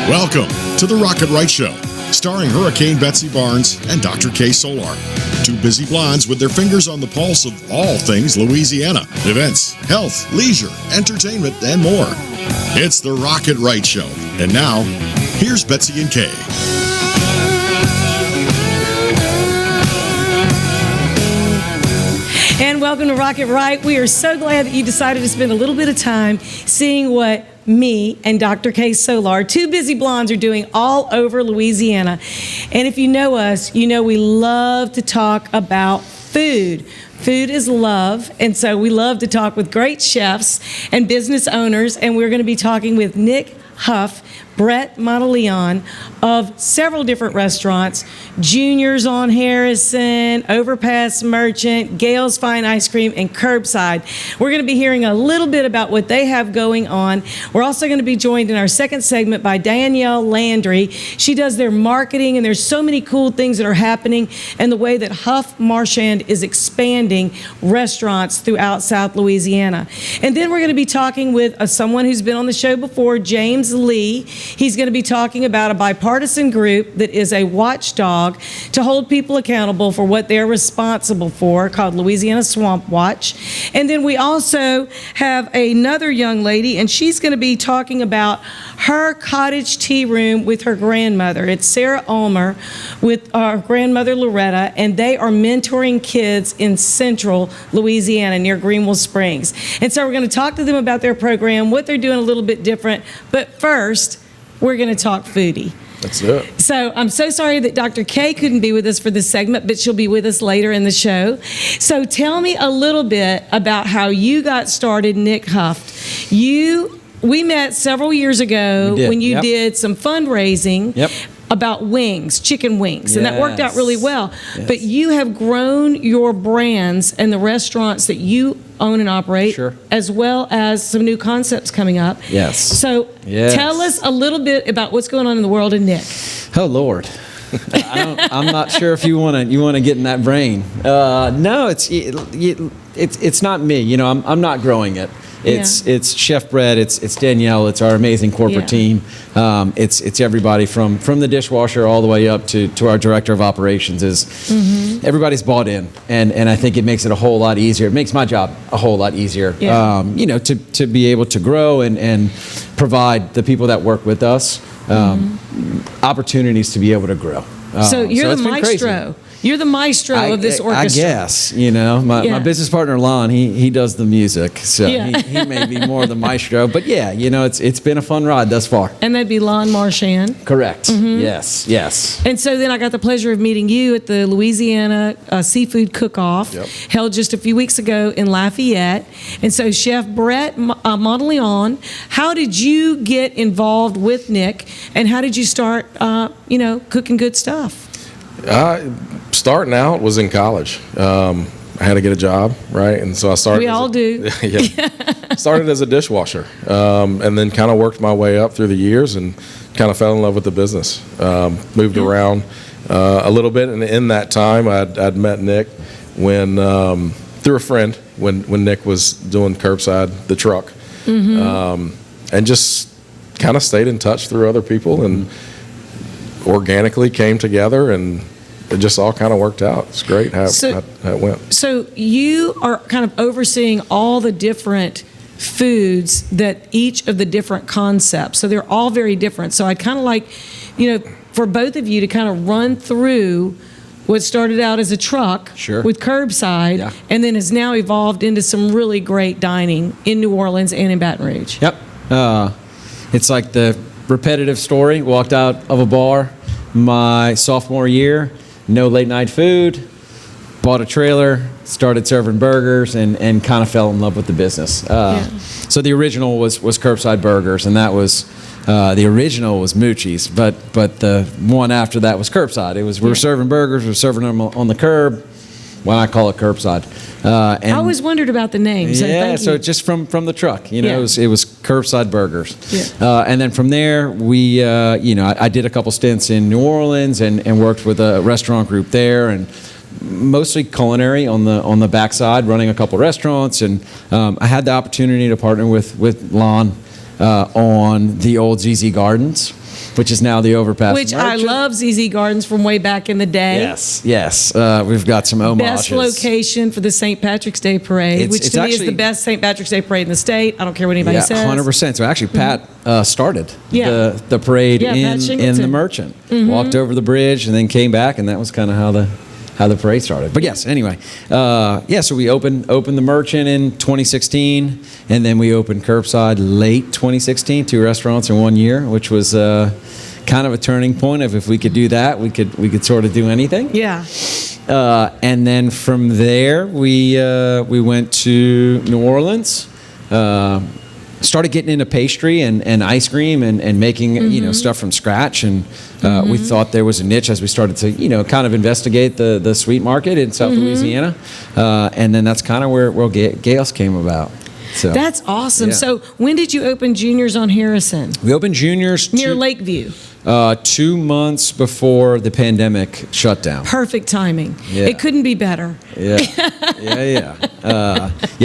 Welcome to the Rocket Right Show, starring Hurricane Betsy Barnes and Dr. K. Solar. Two busy blondes with their fingers on the pulse of all things Louisiana. Events, health, leisure, entertainment, and more. It's the Rocket Right Show. And now, here's Betsy and Kay. And welcome to Rocket Right. We are so glad that you decided to spend a little bit of time seeing what me and Dr. K. Solar, two busy blondes, are doing all over Louisiana. And if you know us, you know we love to talk about food. Food is love, and so we love to talk with great chefs and business owners, and we're going to be talking with Nick Huff, Brett Monteleone of several different restaurants, Junior's on Harrison, Overpass Merchant, Gale's Fine Ice Cream, and Curbside. We're going to be hearing a little bit about what they have going on. We're also going to be joined in our second segment by Danielle Landry. She does their marketing, and there's so many cool things that are happening, and the way that Huff Marchand is expanding restaurants throughout South Louisiana. And then we're going to be talking with someone who's been on the show before, James Lee. He's going to be talking about a bipartisan group that is a watchdog to hold people accountable for what they're responsible for, called Louisiana Swamp Watch. And then we also have another young lady, and she's going to be talking about her cottage tea room with her grandmother. It's Sarah Ulmer with our grandmother Loretta, and they are mentoring kids in central Louisiana near Greenville Springs. And so we're going to talk to them about their program, what they're doing a little bit different. But first, we're going to talk foodie. That's it. So I'm so sorry that Dr. K couldn't be with us for this segment, but she'll be with us later in the show. So tell me a little bit about how you got started, Nick Huff. We met several years ago when you did some fundraising about wings, chicken wings, and that worked out really well. Yes. But you have grown your brands and the restaurants that you own and operate, as well as some new concepts coming up. Yes. So tell us a little bit about what's going on in the world of Nick. Oh, Lord. I'm not sure if you want to get in that brain. No, it's not me. You know, I'm not growing it. It's Chef Brett, it's Danielle, it's our amazing corporate team. It's everybody from the dishwasher all the way up to our director of operations. Everybody's bought in, and I think it makes it a whole lot easier. It makes my job a whole lot easier. You know, to be able to grow and provide the people that work with us opportunities to be able to grow. So you're the maestro. You're the maestro of this orchestra. I guess, you know, my business partner, Lon, he does the music, so he may be more the maestro. But yeah, you know, it's been a fun ride thus far. And that'd be Lon Marchand. Correct. Yes. And so then I got the pleasure of meeting you at the Louisiana Seafood Cook-Off, held just a few weeks ago in Lafayette. And so Chef Brett Monteleone, how did you get involved with Nick, and how did you start, cooking good stuff? Starting out was in college. I had to get a job, right? And so I started. We all do. Started as a dishwasher, and then kind of worked my way up through the years and kind of fell in love with the business. Moved around a little bit, and in that time, I'd met Nick through a friend when Nick was doing Curbside, the truck, and just kind of stayed in touch through other people and organically came together, and it just all kind of worked out. It's great how it went. So you are kind of overseeing all the different foods that each of the different concepts. So they're all very different. So I'd kind of like, for both of you to kind of run through what started out as a truck with Curbside and then has now evolved into some really great dining in New Orleans and in Baton Rouge. Yep. It's like the repetitive story. Walked out of a bar my sophomore year, no late night food, bought a trailer, started serving burgers, and kind of fell in love with the business. So the original was Curbside Burgers, and that was the original was Moochie's, but the one after that was Curbside. We're serving burgers, we're serving them on the curb. Why not call it Curbside? I always wondered about the name. So just from the truck, it was Curbside Burgers. And then from there, I did a couple stints in New Orleans and worked with a restaurant group there and mostly culinary on the backside, running a couple restaurants, and I had the opportunity to partner with Lon on the old ZZ Gardens, which is now the Overpass. Which I love ZZ Gardens from way back in the day. Yes. We've got some homages. Best location for the St. Patrick's Day Parade, which to me is the best St. Patrick's Day Parade in the state. I don't care what anybody says. 100%. So actually, Pat started the parade in the Merchant. Walked over the bridge and then came back, and that was kind of how the parade started. But yes, anyway, so we opened the Merchant in 2016, and then we opened Curbside late 2016, 2 restaurants in 1 year, which was kind of a turning point of if we could do that, we could sort of do anything. Yeah. And then from there, we went to New Orleans. Started getting into pastry and ice cream and making stuff from scratch, and we thought there was a niche as we started to kind of investigate the sweet market in South Louisiana, and then that's kind of where Gales came about. So that's awesome. Yeah. So when did you open Juniors on Harrison? We opened Juniors near Lakeview. 2 months before the pandemic shut down. Perfect timing. Yeah. It couldn't be better. Yeah.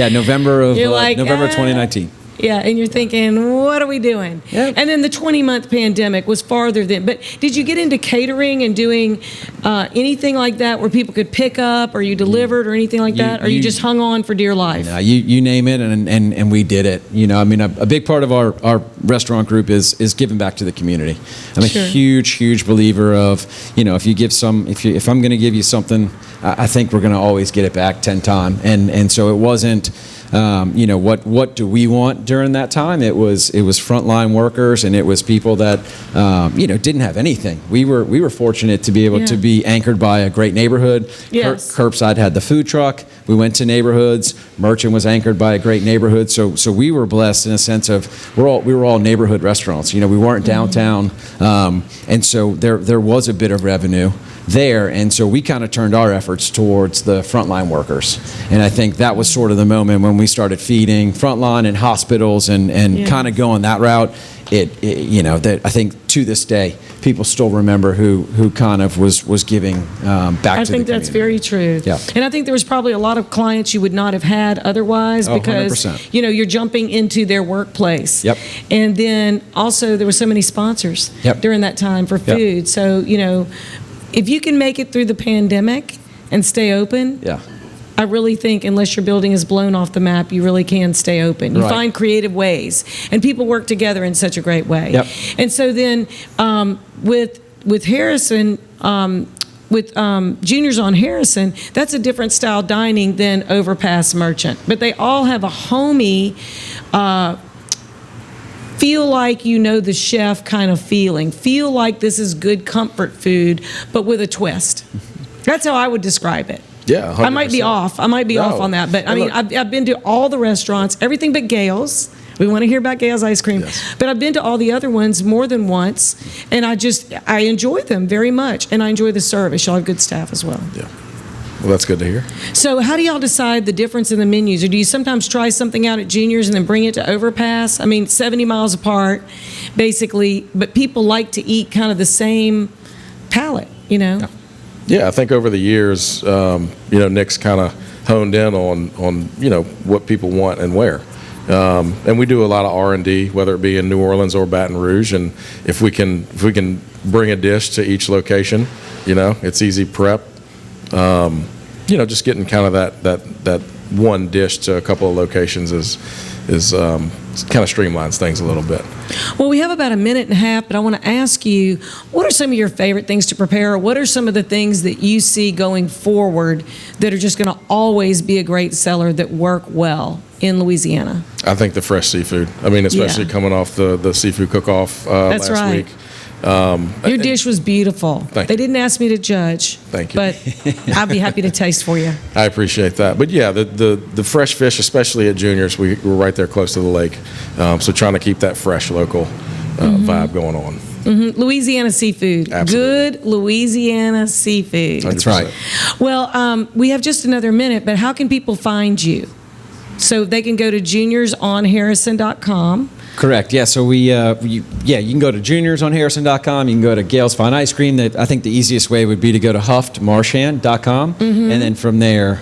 November 2019. Yeah, and you're thinking, what are we doing? Yep. And then the 20-month pandemic was farther than. But did you get into catering and doing anything like that where people could pick up, or you delivered, or anything like that? Or you just hung on for dear life? No, you name it, and we did it. A big part of our restaurant group is giving back to the community. I'm a huge believer of, if you give if I'm going to give you something, I think we're going to always get it back 10 times. And so it wasn't. What do we want during that time? It was frontline workers, and it was people that didn't have anything. We were fortunate to be able to be anchored by a great neighborhood. Yes. Curbside had the food truck. We went to neighborhoods. Merchant was anchored by a great neighborhood. So we were blessed in a sense of we were all neighborhood restaurants. We weren't downtown, and so there was a bit of revenue there, and so we kind of turned our efforts towards the frontline workers, and I think that was sort of the moment when we started feeding frontline and hospitals and kind of going that route. That I think to this day people still remember who kind of was giving back to the community. I think that's very true. Yeah. And I think there was probably a lot of clients you would not have had otherwise because 100%. You're jumping into their workplace. Yep. And then also there were so many sponsors during that time for food. Yep. So if you can make it through the pandemic and stay open, I really think unless your building is blown off the map, you really can stay open. You find creative ways, and people work together in such a great way. Yep. And so then with Harrison, with Juniors on Harrison, that's a different style dining than Overpass Merchant. But they all have a homey, feel like the chef kind of feeling. Feel like this is good comfort food, but with a twist. That's how I would describe it. Yeah, 100%. I might be off. Off on that. But I've been to all the restaurants, everything but Gale's. We want to hear about Gale's ice cream. Yes. But I've been to all the other ones more than once, and I enjoy them very much, and I enjoy the service. Y'all have good staff as well. Yeah. Well, that's good to hear. So how do y'all decide the difference in the menus? Or do you sometimes try something out at Juniors and then bring it to Overpass? 70 miles apart, basically, but people like to eat kind of the same palate, Yeah, I think over the years, Nick's kind of honed in on what people want and where. And we do a lot of R&D, whether it be in New Orleans or Baton Rouge, and if we can bring a dish to each location, it's easy prep. Just getting kind of that one dish to a couple of locations is kind of streamlines things a little bit. Well, we have about a minute and a half, but I want to ask you, what are some of your favorite things to prepare? What are some of the things that you see going forward that are just going to always be a great seller that work well in Louisiana? I think the fresh seafood. Especially coming off the seafood cook-off That's last right. week. Your dish was beautiful. Thank they you. didn't ask me to judge. Thank you. But I'd be happy to taste for you. I appreciate that. But yeah, the fresh fish, especially at Juniors, we're right there close to the lake. So trying to keep that fresh local vibe going on. Mm-hmm. Louisiana seafood. Absolutely. Good Louisiana seafood. 100%. That's right. Well, we have just another minute, but how can people find you? So they can go to juniorsonharrison.com. Correct. Yeah. So you can go to juniorsonharrison.com. You can go to Gale's Fine Ice Cream. I think the easiest way would be to go to huftmarchand.com, and then from there,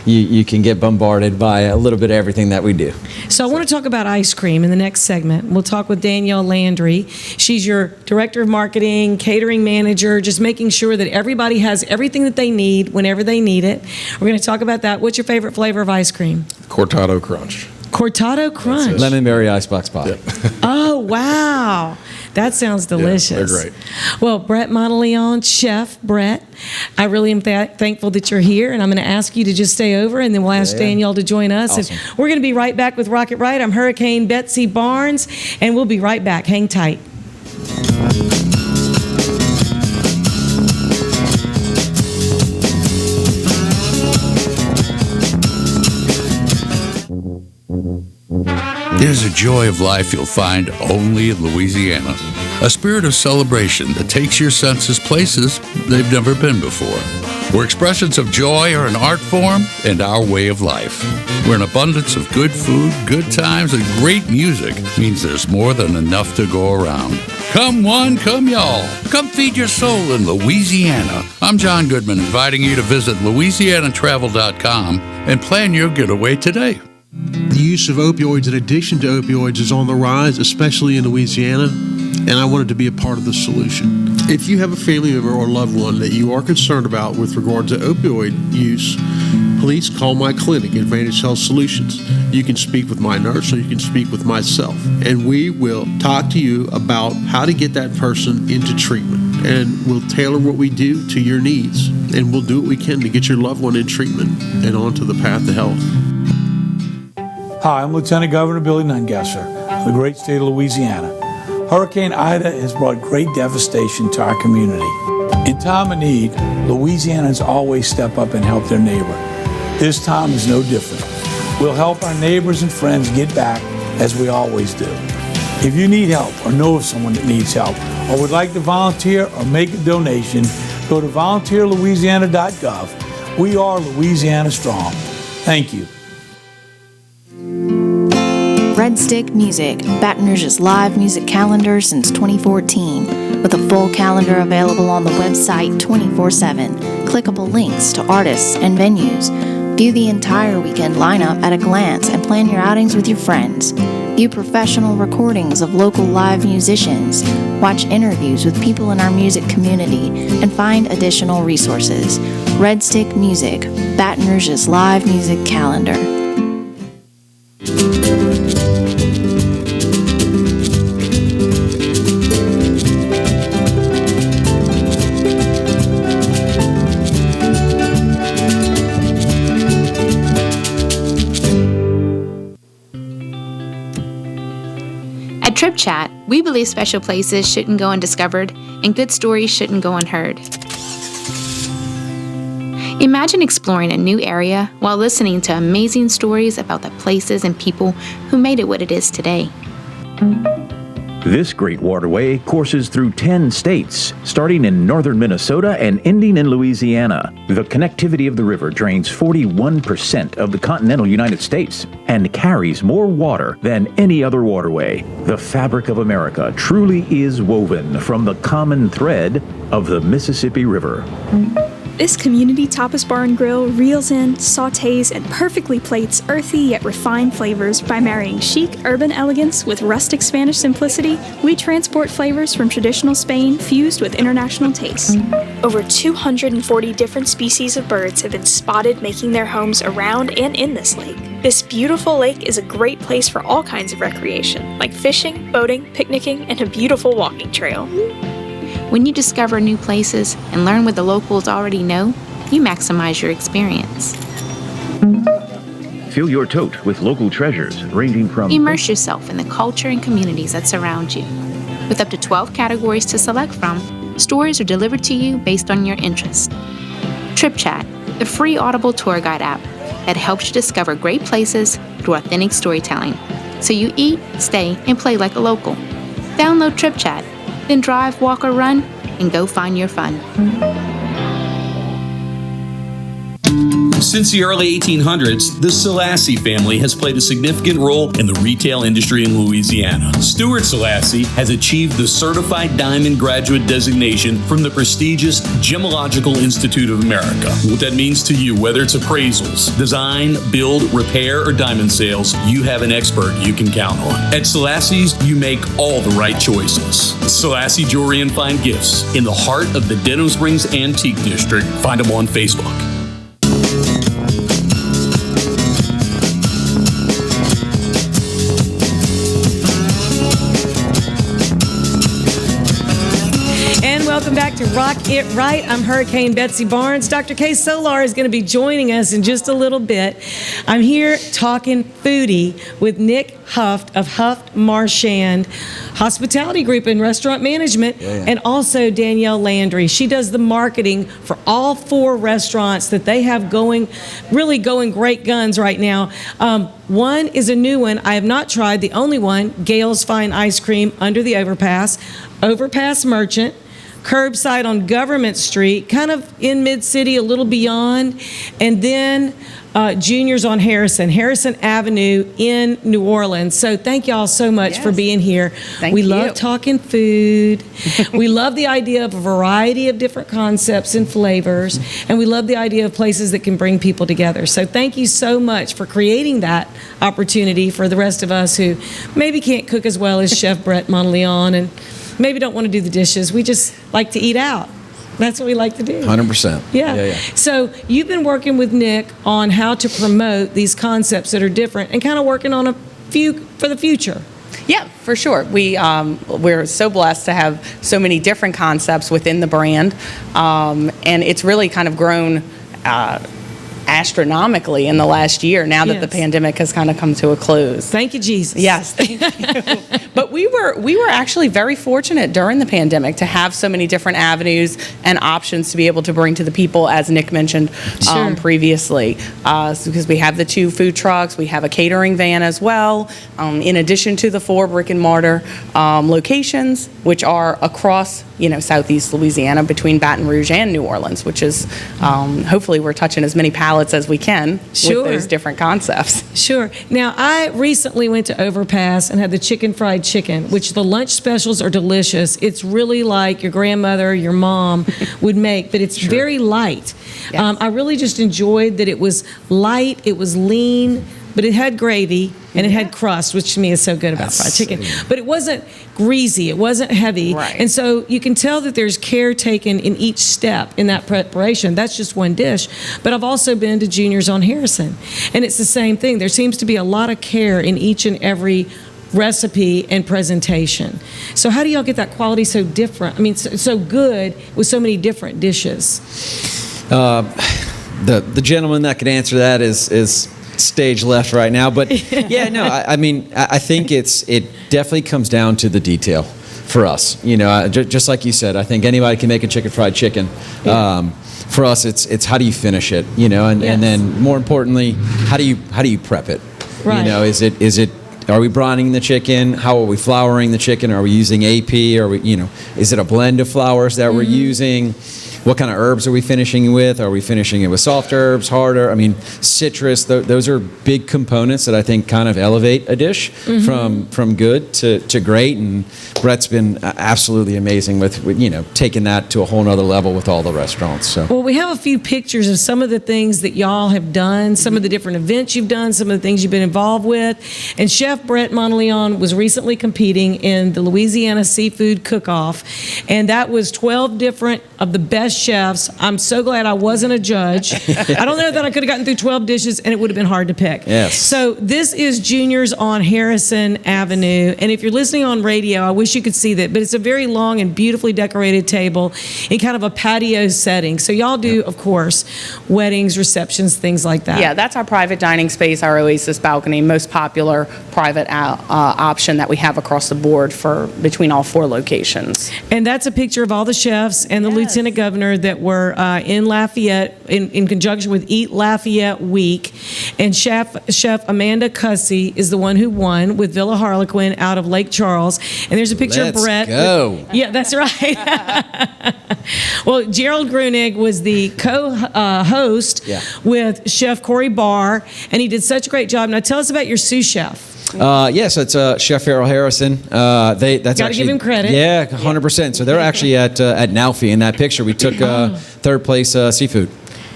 you can get bombarded by a little bit of everything that we do. So I want to talk about ice cream in the next segment. We'll talk with Danielle Landry. She's your director of marketing, catering manager, just making sure that everybody has everything that they need whenever they need it. We're going to talk about that. What's your favorite flavor of ice cream? Cortado Crunch. Cortado Crunch. Lemon berry icebox pie. Yep. Oh, wow. That sounds delicious. Yeah, they're great. Well, Brett Monteleone, Chef Brett, I really am thankful that you're here, and I'm going to ask you to just stay over, and then we'll ask Danielle to join us. Awesome. And we're going to be right back with Rocket Right. I'm Hurricane Betsy Barnes, and we'll be right back. Hang tight. There's a joy of life you'll find only in Louisiana. A spirit of celebration that takes your senses places they've never been before. Where expressions of joy are an art form and our way of life. Where an abundance of good food, good times, and great music means there's more than enough to go around. Come one, come y'all. Come feed your soul in Louisiana. I'm John Goodman, inviting you to visit LouisianaTravel.com and plan your getaway today. The use of opioids and addiction to opioids is on the rise, especially in Louisiana, and I wanted to be a part of the solution. If you have a family member or loved one that you are concerned about with regard to opioid use, please call my clinic, Advantage Health Solutions. You can speak with my nurse or you can speak with myself, and we will talk to you about how to get that person into treatment, and we'll tailor what we do to your needs, and we'll do what we can to get your loved one in treatment and onto the path to health. Hi, I'm Lieutenant Governor Billy Nungesser of the great state of Louisiana. Hurricane Ida has brought great devastation to our community. In time of need, Louisianans always step up and help their neighbor. This time is no different. We'll help our neighbors and friends get back as we always do. If you need help or know of someone that needs help or would like to volunteer or make a donation, go to volunteerlouisiana.gov. We are Louisiana Strong. Thank you. Red Stick Music, Baton Rouge's live music calendar since 2014, with a full calendar available on the website 24/7, clickable links to artists and venues. View the entire weekend lineup at a glance and plan your outings with your friends. View professional recordings of local live musicians, watch interviews with people in our music community, and find additional resources. Red Stick Music, Baton Rouge's live music calendar. At Trip Chat, we believe special places shouldn't go undiscovered and good stories shouldn't go unheard. Imagine exploring a new area while listening to amazing stories about the places and people who made it what it is today. This great waterway courses through 10 states, starting in northern Minnesota and ending in Louisiana. The connectivity of the river drains 41% of the continental United States and carries more water than any other waterway. The fabric of America truly is woven from the common thread of the Mississippi River. This community tapas bar and grill reels in, sautés, and perfectly plates earthy yet refined flavors by marrying chic urban elegance with rustic Spanish simplicity. We transport flavors from traditional Spain fused with international tastes. Over 240 different species of birds have been spotted making their homes around and in this lake. This beautiful lake is a great place for all kinds of recreation, like fishing, boating, picnicking, and a beautiful walking trail. When you discover new places and learn what the locals already know, you maximize your experience. Fill your tote with local treasures ranging from... Immerse yourself in the culture and communities that surround you. With up to 12 categories to select from, stories are delivered to you based on your interest. Trip Chat, the free Audible tour guide app that helps you discover great places through authentic storytelling, so you eat, stay, and play like a local. Download Trip Chat, then drive, walk, or run, and go find your fun. Since the early 1800s, the Selassie family has played a significant role in the retail industry in Louisiana. Stuart Selassie has achieved the Certified Diamond Graduate designation from the prestigious Gemological Institute of America. What that means to you, whether it's appraisals, design, build, repair, or diamond sales, you have an expert you can count on. At Selassie's, you make all the right choices. Selassie Jewelry and Fine Gifts in the heart of the Denham Springs Antique District. Find them on Facebook. Welcome back to Rock It Right. I'm Hurricane Betsy Barnes. Dr. Kay Solar is going to be joining us in just a little bit. I'm here talking foodie with Nick Huft of Huft Marchand Hospitality Group and Restaurant Management, and also Danielle Landry. She does the marketing for all 4 restaurants that they have going great guns right now. One is a new one I have not tried, the only one, Gail's Fine Ice Cream under the Overpass Merchant, curbside on Government Street, kind of in Mid-City, a little beyond, and then Junior's on Harrison Avenue in New Orleans. So thank y'all so much for being here. We love talking food. We love the idea of a variety of different concepts and flavors, and we love the idea of places that can bring people together. So thank you so much for creating that opportunity for the rest of us who maybe can't cook as well as Chef Brett Monteleon and maybe don't want to do the dishes. We just like to eat out. That's what we like to do. 100%. Yeah. So you've been working with Nick on how to promote these concepts that are different and kind of working on a few for the future. Yeah, for sure. We're so blessed to have so many different concepts within the brand, and it's really kind of grown astronomically in the last year now that the pandemic has kind of come to a close. Thank you, Jesus. Yes, thank you. But we were actually very fortunate during the pandemic to have so many different avenues and options to be able to bring to the people, as Nick mentioned previously, because we have the 2 food trucks, we have a catering van as well, in addition to the 4 brick and mortar locations, which are across Southeast Louisiana between Baton Rouge and New Orleans, which is hopefully we're touching as many palates as we can with those different concepts. Sure. Now, I recently went to Overpass and had the chicken fried chicken, which the lunch specials are delicious. It's really like your grandmother, your mom would make, but it's very light. Yes. I really just enjoyed that it was light, it was lean, but it had gravy and it had crust, which to me is so good about fried chicken. But it wasn't greasy, it wasn't heavy. Right. And so you can tell that there's care taken in each step in that preparation. That's just one dish. But I've also been to Junior's on Harrison, and it's the same thing. There seems to be a lot of care in each and every recipe and presentation. So how do y'all get that quality so different? I mean, so good with so many different dishes? The gentleman that could answer that is stage left right now, but I think it definitely comes down to the detail for us. Just like you said, I think anybody can make a chicken fried chicken. For us, it's how do you finish it, and then more importantly, how do you prep it? Right. Is it are we brining the chicken? How are we flouring the chicken? Are we using AP? Is it a blend of flours that we're using? What kind of herbs are we finishing with? Are we finishing it with soft herbs, harder? I mean, citrus, those are big components that I think kind of elevate a dish from good to great. And Brett's been absolutely amazing with taking that to a whole nother level with all the restaurants. So. Well, we have a few pictures of some of the things that y'all have done, some of the different events you've done, some of the things you've been involved with. And Chef Brett Monteleon was recently competing in the Louisiana Seafood Cook-Off. And that was 12 different of the best chefs. I'm so glad I wasn't a judge. I don't know that I could have gotten through 12 dishes and it would have been hard to pick. Yes. So this is Junior's on Harrison Avenue. And if you're listening on radio, I wish you could see that, but it's a very long and beautifully decorated table in kind of a patio setting. So y'all do, of course, weddings, receptions, things like that. Yeah, that's our private dining space, our Oasis balcony, most popular private option that we have across the board for between all 4 locations. And that's a picture of all the chefs and the lieutenant governor governor that were in Lafayette in conjunction with Eat Lafayette Week, and Chef Amanda Cussy is the one who won with Villa Harlequin out of Lake Charles. And there's a picture Let's of Brett. go. Yeah, that's right. Well, Gerald Grunig was the co-host with Chef Corey Barr, and he did such a great job. Now, tell us about your sous chef. Yes, it's Chef Errol Harrison. That's Gotta give him credit. Yeah, 100%. So they're actually at Nalfi in that picture. We took third place seafood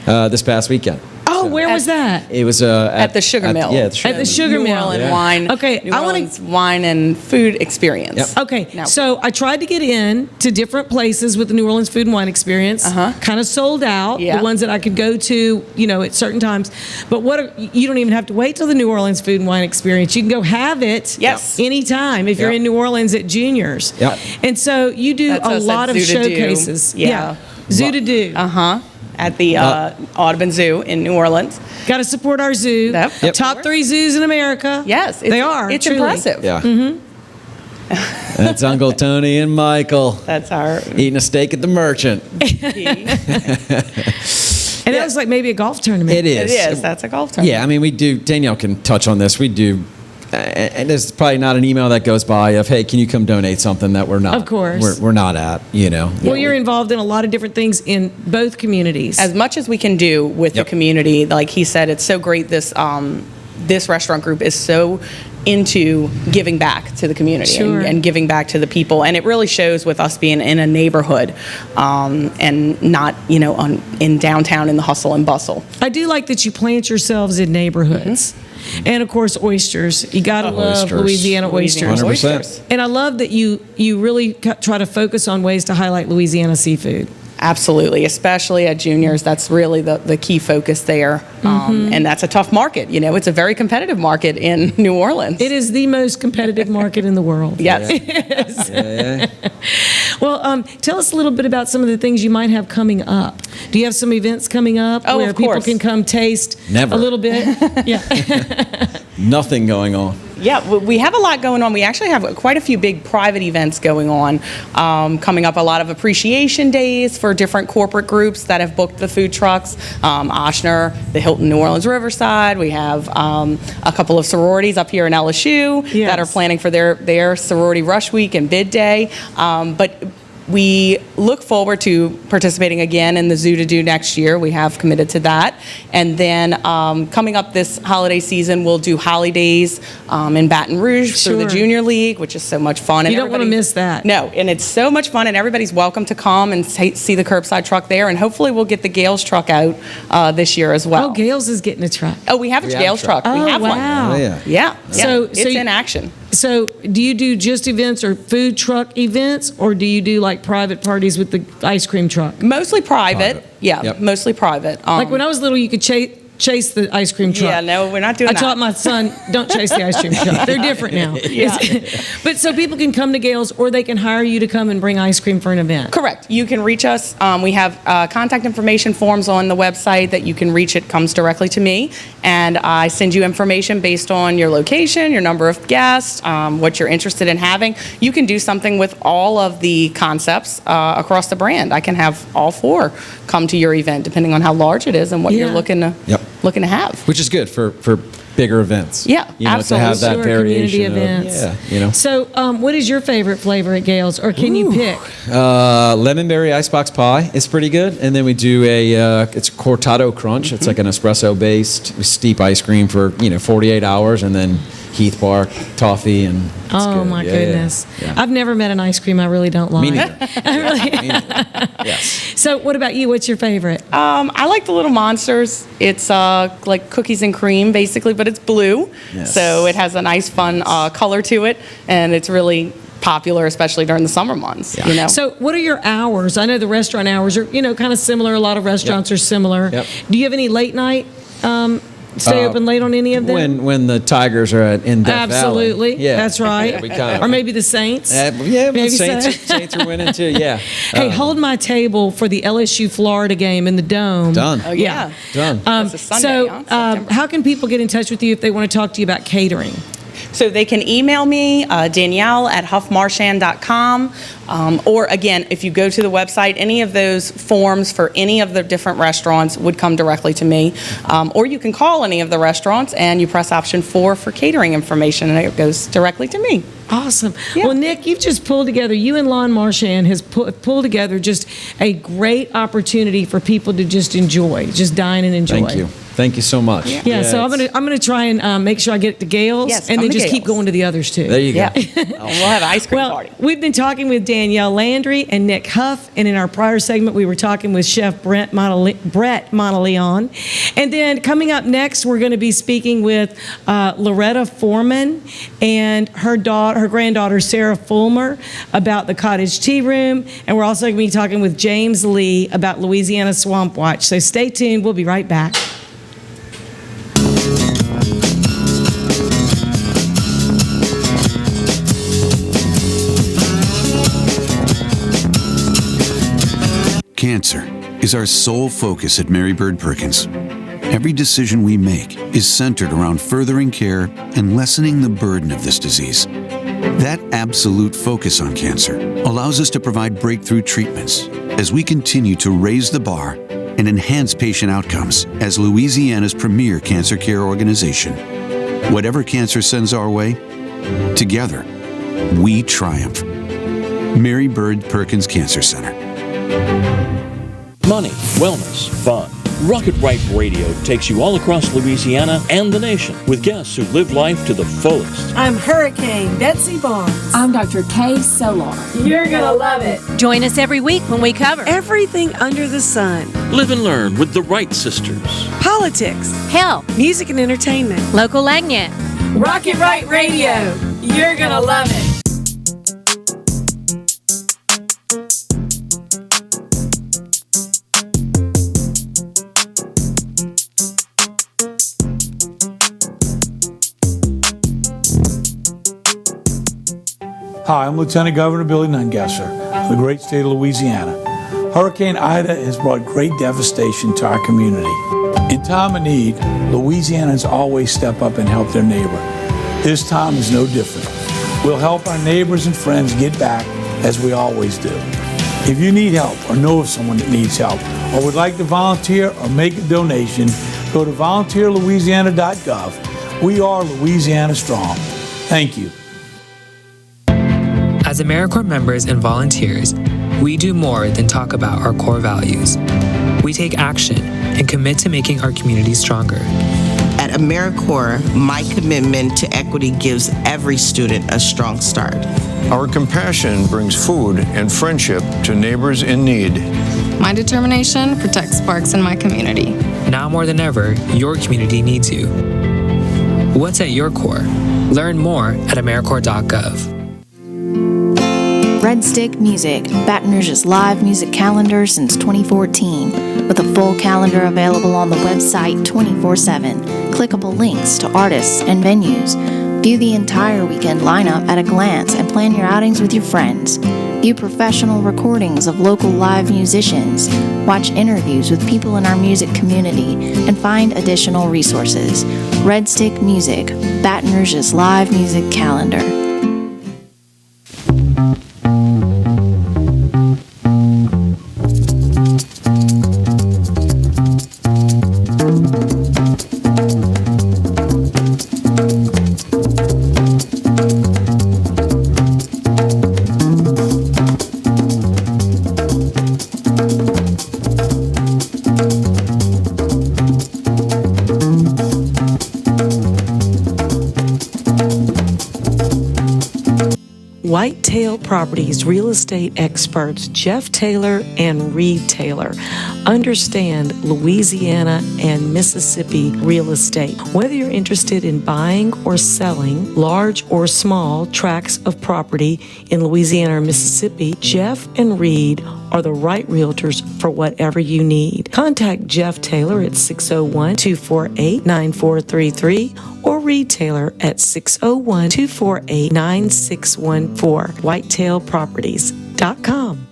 this past weekend. Oh, where was that? It was at the Sugar Mill. Yeah, At the Sugar New Mill. Orleans wine. Okay, New I want Orleans wine and food experience. Yep. Okay, Now- so I tried to get in to different places with the New Orleans Food and Wine Experience. Kind of sold out. Yeah. The ones that I could go to, at certain times. But you don't even have to wait till the New Orleans Food and Wine Experience. You can go have it. Yes. Anytime if you're Yep. in New Orleans at Juniors. Yep. And so you do That's a us at lot of Zoo to Do. showcases. Yeah. Zoo to do. At the Audubon Zoo in New Orleans. Got to support our zoo. Yep. Top 3 zoos in America. Yes, they are. It's truly. impressive. Yeah. That's Uncle Tony and Michael That's our eating a steak at the Merchant. And that was like maybe a golf tournament. It is. It is. That's a golf tournament. Yeah, I mean, we do. Danielle can touch on this. We do. And there's probably not an email that goes by of, hey, can you come donate something that we're not? Of course. We're not at, Well, you're involved in a lot of different things in both communities. As much as we can do with the community, like he said, it's so great. This restaurant group is so into giving back to the community Sure. and giving back to the people, and it really shows with us being in a neighborhood and not in downtown in the hustle and bustle. I do like that you plant yourselves in neighborhoods. And of course, oysters. You gotta love Oysters. Louisiana oysters. 100%. And I love that you really try to focus on ways to highlight Louisiana seafood. Absolutely, especially at juniors. That's really the key focus there. And that's a tough market. It's a very competitive market in New Orleans. It is the most competitive market in the world. Yes. It is. Yeah. Well, tell us a little bit about some of the things you might have coming up. Do you have some events coming up Oh, where of people course. can come taste Never. a little bit? Yeah. Nothing going on. Yeah, we have a lot going on. We actually have quite a few big private events going on coming up. A lot of appreciation days for different corporate groups that have booked the food trucks. Ochsner, the Hilton New Orleans Riverside. We have a couple of sororities up here in LSU that are planning for their sorority rush week and bid day. But we look forward to participating again in the Zoo to Do next year. We have committed to that. And then coming up this holiday season, we'll do holidays in Baton Rouge through the Sure. Junior League, which is so much fun. You don't want to miss that. No, and it's so much fun, and everybody's welcome to come and see the curbside truck there. And hopefully we'll get the Gales truck out this year as well. Oh, Gales is getting a truck. Oh, we have a Gales truck. We have wow. one. Oh, yeah. Yeah. So it's in action. So do you do just events or food truck events, or do you do like private parties with the ice cream truck? Mostly private. Yeah, Yep. mostly private. Like when I was little, you could chase the ice cream truck. Yeah, no, we're not doing I that. taught my son, don't chase the ice cream truck. They're different now. Yeah. But so people can come to Gales, or they can hire you to come and bring ice cream for an event. Correct. You can reach us. We have contact information forms on the website that you can reach. It comes directly to me, and I send you information based on your location, your number of guests, what you're interested in having. You can do something with all of the concepts across the brand. I can have all 4 come to your event, depending on how large it is and what you're Yeah. looking to have. Which is good for bigger events. Yeah, To have absolutely. that Sure, variation. community events. Yeah, So what is your favorite flavor at Gales, or can you pick? Lemonberry icebox pie is pretty good, and then we do it's a cortado crunch. It's like an espresso based. We steep ice cream for 48 hours, and then Heath Bark toffee, and it's Oh good. my Yeah, goodness. yeah. I've never met an ice cream I really don't like. Me neither. I really- Me neither. Yes. So what about you? What's your favorite? I like the Little Monsters. It's like cookies and cream, basically, but it's blue. Yes. So it has a nice, fun color to it, and it's really popular, especially during the summer months. So what are your hours? I know the restaurant hours are, kind of similar. A lot of restaurants are similar. Yep. Do you have any late night, stay open late on any of them? When the Tigers are in Death Absolutely. Valley. Yeah. That's right. Yeah, we kinda- Or maybe the Saints. yeah, Maybe Saints are winning too. Yeah. Hey, hold my table for the LSU Florida game in the Dome. Done. Oh, yeah. Done. That's a Sunday, So, September. how can people get in touch with you if they want to talk to you about catering? So they can email me, Danielle at huffmarchand.com. Or again, if you go to the website, any of those forms for any of the different restaurants would come directly to me. Or you can call any of the restaurants and you press option 4 for catering information and it goes directly to me. Awesome. Yeah. Well, Nick, you've just pulled together, you and Lon Marchand has pulled together just a great opportunity for people to just enjoy, just dine and enjoy. Thank you. Thank you so much. Yeah, so I'm gonna try and make sure I get it to Gail's, and then just keep going to the others too. There you go. Yeah. And we'll have an ice cream party. We've been talking with Danielle Landry and Nick Huff, and in our prior segment, we were talking with Chef Brett Monteleon. And then coming up next, we're going to be speaking with Loretta Foreman and her granddaughter Sarah Fulmer about the Cottage Tea Room, and we're also going to be talking with James Lee about Louisiana Swamp Watch. So stay tuned. We'll be right back. Cancer is our sole focus at Mary Bird Perkins. Every decision we make is centered around furthering care and lessening the burden of this disease. That absolute focus on cancer allows us to provide breakthrough treatments as we continue to raise the bar and enhance patient outcomes as Louisiana's premier cancer care organization. Whatever cancer sends our way, together, we triumph. Mary Bird Perkins Cancer Center. Money, wellness, fun. Rocket Right Radio takes you all across Louisiana and the nation with guests who live life to the fullest. I'm Hurricane Betsy Barnes. I'm Dr. Kay Solar. You're gonna love it. Join us every week when we cover everything under the sun. Live and learn with the Wright sisters. Politics, health, music and entertainment, local Lagnet. Rocket Right Radio. You're gonna love it. Hi, I'm Lieutenant Governor Billy Nungesser of the great state of Louisiana. Hurricane Ida has brought great devastation to our community. In time of need, Louisianans always step up and help their neighbor. This time is no different. We'll help our neighbors and friends get back as we always do. If you need help or know of someone that needs help or would like to volunteer or make a donation, go to volunteerlouisiana.gov. We are Louisiana Strong. Thank you. As AmeriCorps members and volunteers, we do more than talk about our core values. We take action and commit to making our community stronger. At AmeriCorps, my commitment to equity gives every student a strong start. Our compassion brings food and friendship to neighbors in need. My determination protects parks in my community. Now more than ever, your community needs you. What's at your core? Learn more at AmeriCorps.gov. Red Stick Music, Baton Rouge's live music calendar since 2014, with a full calendar available on the website 24/7. Clickable links to artists and venues. View the entire weekend lineup at a glance and plan your outings with your friends. View professional recordings of local live musicians. Watch interviews with people in our music community and find additional resources. Red Stick Music, Baton Rouge's live music calendar. Whitetail Properties real estate experts Jeff Taylor and Reed Taylor understand Louisiana and Mississippi real estate. Whether you're interested in buying or selling large or small tracts of property in Louisiana or Mississippi, Jeff and Reed are the right realtors for whatever you need. Contact Jeff Taylor at 601-248-9433 or Reed Taylor at 601-248-9614. WhitetailProperties.com.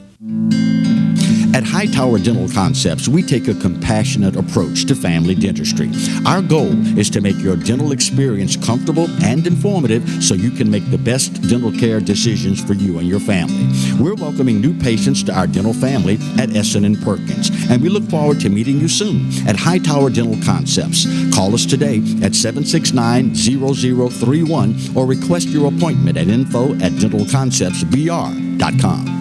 At High Hightower Dental Concepts, we take a compassionate approach to family dentistry. Our goal is to make your dental experience comfortable and informative so you can make the best dental care decisions for you and your family. We're welcoming new patients to our dental family at Essen & Perkins, and we look forward to meeting you soon at Hightower Dental Concepts. Call us today at 769-0031 or request your appointment at info@dentalconceptsbr.com.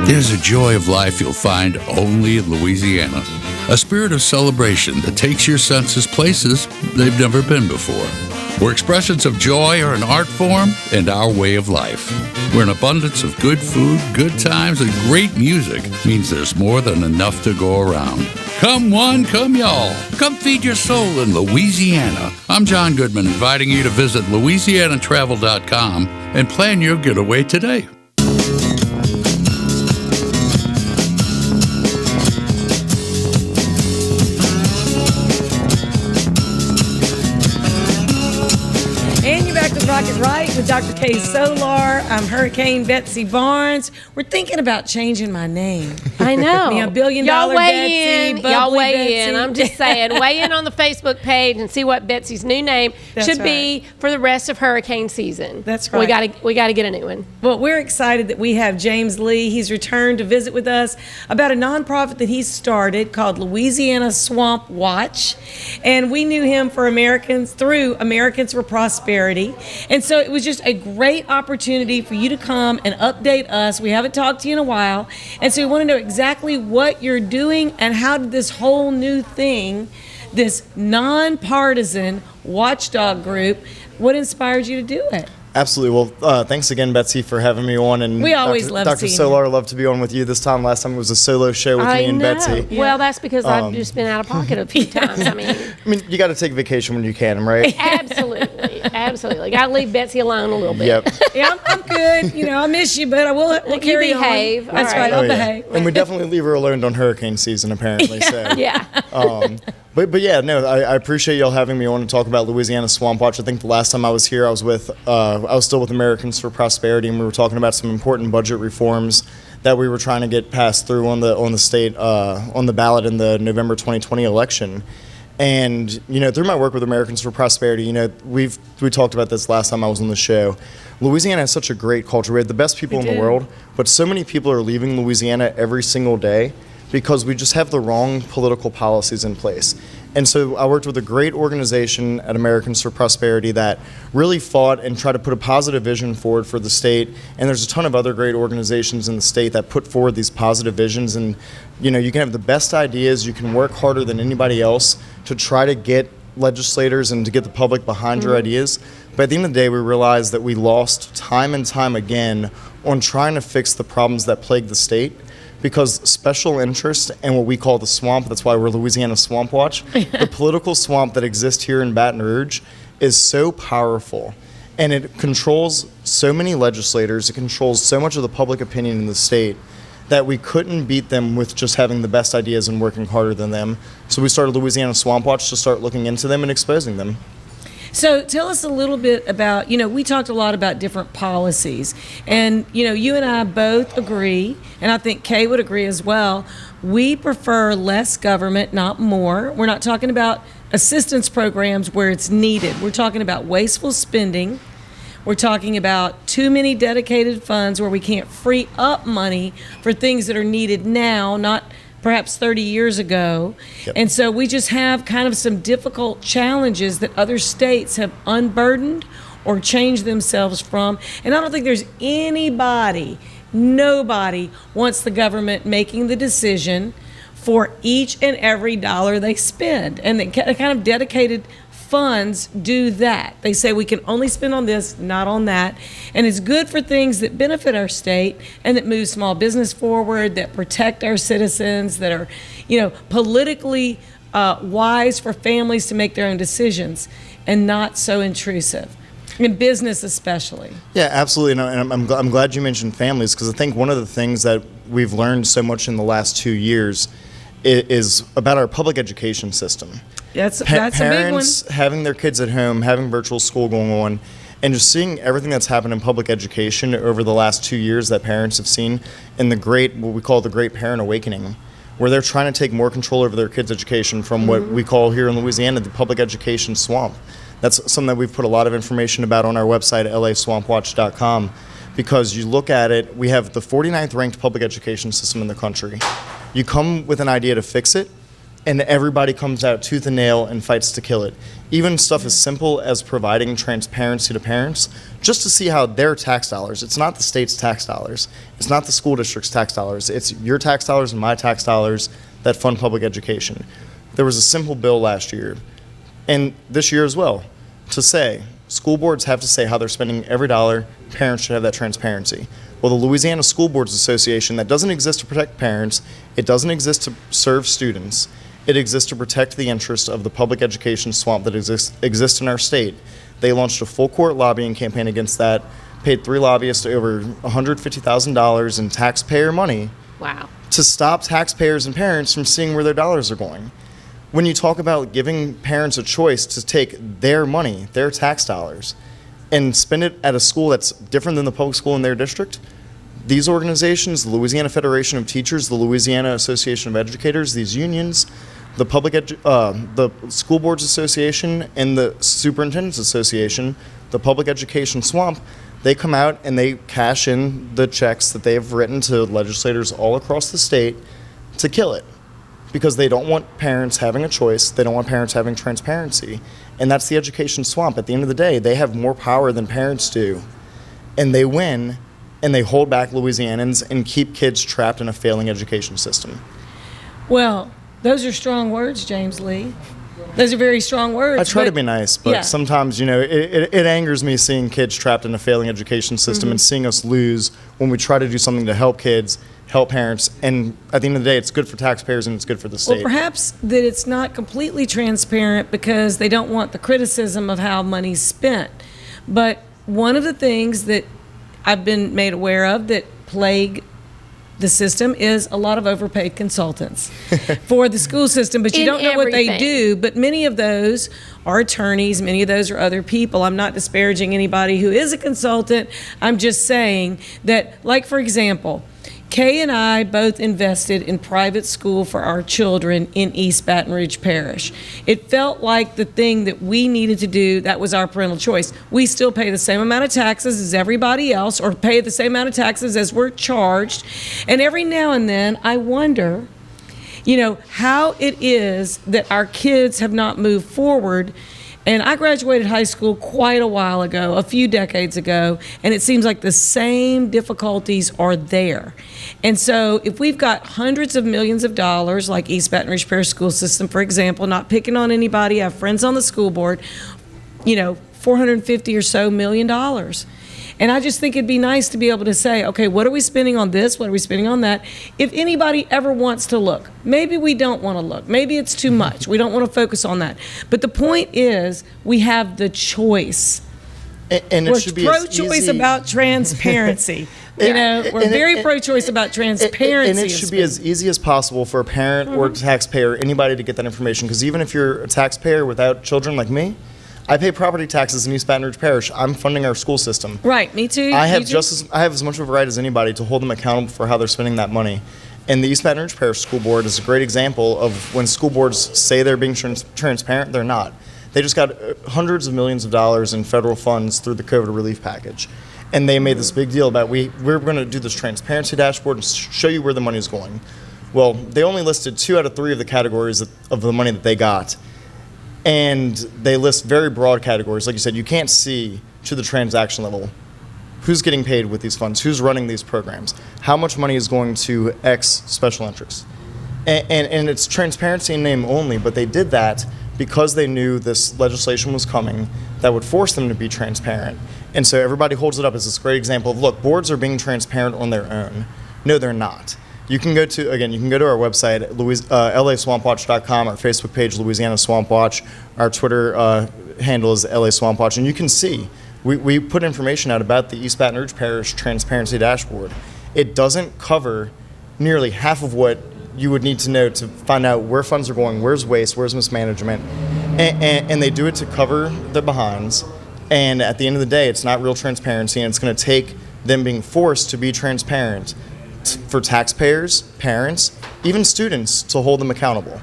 There's a joy of life you'll find only in Louisiana. A spirit of celebration that takes your senses places they've never been before. Where expressions of joy are an art form and our way of life. Where an abundance of good food, good times, and great music means there's more than enough to go around. Come one, come y'all. Come feed your soul in Louisiana. I'm John Goodman, inviting you to visit LouisianaTravel.com and plan your getaway today. Rocket Right with Dr. K. Solar. I'm Hurricane Betsy Barnes. We're thinking about changing my name. I know. Me a billion Y'all dollar weigh Betsy. in. Y'all bubbly weigh in. Betsy. I'm just saying, weigh in on the Facebook page and see what Betsy's new name should be for the rest of hurricane season. That's right. We got to get a new one. Well, we're excited that we have James Lee. He's returned to visit with us about a nonprofit that he's started called Louisiana Swamp Watch. And we knew him through Americans for Prosperity. And so it was just a great opportunity for you to come and update us. We haven't talked to you in a while. And so we want to know exactly what you're doing and how did this whole new thing, this nonpartisan watchdog group, what inspired you to do it? Absolutely. Well, thanks again, Betsy, for having me on. And we always love Dr. seeing Solar, you. love to be on with you this time. Last time it was a solo show with me and Betsy. Yeah. Well, that's because I've just been out of pocket a few times. I mean, you got to take vacation when you can, right? Absolutely. Got to leave Betsy alone a little bit. Yep. Yeah, I'm good. I miss you, but we'll carry you behave. on. That's right. I'll behave. And we definitely leave her alone on hurricane season, apparently. So. Yeah. But yeah, no, I appreciate y'all having me on to talk about Louisiana Swamp Watch. I think the last time I was here, I was still with Americans for Prosperity, and we were talking about some important budget reforms that we were trying to get passed through on the state on the ballot in the November 2020 election. And through my work with Americans for Prosperity, we talked about this last time I was on the show. Louisiana has such a great culture. We have the best people in the world, but so many people are leaving Louisiana every single day because we just have the wrong political policies in place. And so I worked with a great organization at Americans for Prosperity that really fought and tried to put a positive vision forward for the state. And there's a ton of other great organizations in the state that put forward these positive visions. And you can have the best ideas, you can work harder than anybody else to try to get legislators and to get the public behind your ideas. But at the end of the day, we realized that we lost time and time again on trying to fix the problems that plague the state. Because special interest and what we call the swamp, that's why we're Louisiana Swamp Watch, the political swamp that exists here in Baton Rouge is so powerful. And it controls so many legislators, it controls so much of the public opinion in the state that we couldn't beat them with just having the best ideas and working harder than them. So we started Louisiana Swamp Watch to start looking into them and exposing them. So tell us a little bit about, we talked a lot about different policies. And, you and I both agree, and I think Kay would agree as well, we prefer less government, not more. We're not talking about assistance programs where it's needed. We're talking about wasteful spending. We're talking about too many dedicated funds where we can't free up money for things that are needed now, not perhaps 30 years ago. Yep. And so we just have kind of some difficult challenges that other states have unburdened or changed themselves from. And I don't think there's nobody wants the government making the decision for each and every dollar they spend. And the kind of dedicated funds do that. They say we can only spend on this, not on that. And it's good for things that benefit our state and that move small business forward, that protect our citizens, that are, politically wise for families to make their own decisions and not so intrusive. In business especially. Yeah, absolutely. And I'm glad you mentioned families, because I think one of the things that we've learned so much in the last 2 years is about our public education system. That's a big one. Parents having their kids at home, having virtual school going on, And just seeing everything that's happened in public education over the last 2 years that parents have seen in what we call the great parent awakening, where they're trying to take more control over their kids' education from what we call here in Louisiana the public education swamp. That's something that we've put a lot of information about on our website, laswampwatch.com, because you look at it, we have the 49th ranked public education system in the country. You come with an idea to fix it, and everybody comes out tooth and nail and fights to kill it. Even stuff as simple as providing transparency to parents, just to see how their tax dollars, it's not the state's tax dollars, it's not the school district's tax dollars, it's your tax dollars and my tax dollars that fund public education. There was a simple bill last year, and this year as well, to say school boards have to say how they're spending every dollar. Parents should have that transparency. Well, the Louisiana School Boards Association, that doesn't exist to protect parents, it doesn't exist to serve students, it exists to protect the interests of the public education swamp that exists in our state. They launched a full court lobbying campaign against that, paid 3 lobbyists over $150,000 in taxpayer money. Wow. To stop taxpayers and parents from seeing where their dollars are going. When you talk about giving parents a choice to take their money, their tax dollars, and spend it at a school that's different than the public school in their district, these organizations, the Louisiana Federation of Teachers, the Louisiana Association of Educators, these unions, the School Boards Association, and the Superintendents Association, the Public Education Swamp, they come out and they cash in the checks that they have written to legislators all across the state to kill it. Because they don't want parents having a choice, they don't want parents having transparency. And that's the education swamp. At the end of the day, they have more power than parents do. And they win, and they hold back Louisianans and keep kids trapped in a failing education system. Well, those are strong words, James Lee. Those are very strong words. I try to be nice, but yeah. sometimes, it angers me seeing kids trapped in a failing education system and seeing us lose when we try to do something to help kids, help parents, and at the end of the day, it's good for taxpayers and it's good for the state. Well, perhaps that it's not completely transparent because they don't want the criticism of how money's spent. But one of the things that I've been made aware of that plague the system is a lot of overpaid consultants for the school system, but you don't know what they do. But many of those are attorneys, many of those are other people. I'm not disparaging anybody who is a consultant. I'm just saying that, like, for example, Kay and I both invested in private school for our children in East Baton Rouge Parish. It felt like the thing that we needed to do. That was our parental choice. We still pay the same amount of taxes as everybody else, or pay the same amount of taxes as we're charged. And every now and then I wonder, how it is that our kids have not moved forward. And I graduated high school quite a while ago, a few decades ago, and it seems like the same difficulties are there. And so if we've got hundreds of millions of dollars, like East Baton Rouge Parish School System, for example, not picking on anybody, I have friends on the school board, $450 or so million. And I just think it'd be nice to be able to say, okay, what are we spending on this? What are we spending on that? If anybody ever wants to look, maybe we don't want to look. Maybe it's too much. We don't want to focus on that. But the point is, we have the choice. And we're it should be pro-choice about transparency. We're very pro-choice about transparency. And it should be as easy as possible for a parent or a taxpayer, anybody, to get that information. Because even if you're a taxpayer without children like me, I pay property taxes in East Baton Rouge Parish. I'm funding our school system. Right, me too. I have as much of a right as anybody to hold them accountable for how they're spending that money. And the East Baton Rouge Parish School Board is a great example of when school boards say they're being transparent, they're not. They just got hundreds of millions of dollars in federal funds through the COVID relief package. And they made this big deal about we're going to do this transparency dashboard and show you where the money is going. Well, they only listed 2 out of 3 of the categories of the money that they got. And they list very broad categories. Like you said, you can't see to the transaction level who's getting paid with these funds, who's running these programs, how much money is going to X special interests. And it's transparency in name only, but they did that because they knew this legislation was coming that would force them to be transparent. And so everybody holds it up as this great example of, look, boards are being transparent on their own. No, they're not. You can go to our website, laswampwatch.com, our Facebook page, Louisiana Swamp Watch, our Twitter handle is LA Swamp Watch, and you can see, we put information out about the East Baton Rouge Parish Transparency Dashboard. It doesn't cover nearly half of what you would need to know to find out where funds are going, where's waste, where's mismanagement, and they do it to cover their behinds, And at the end of the day, it's not real transparency, and it's going to take them being forced to be transparent for taxpayers, parents, even students to hold them accountable.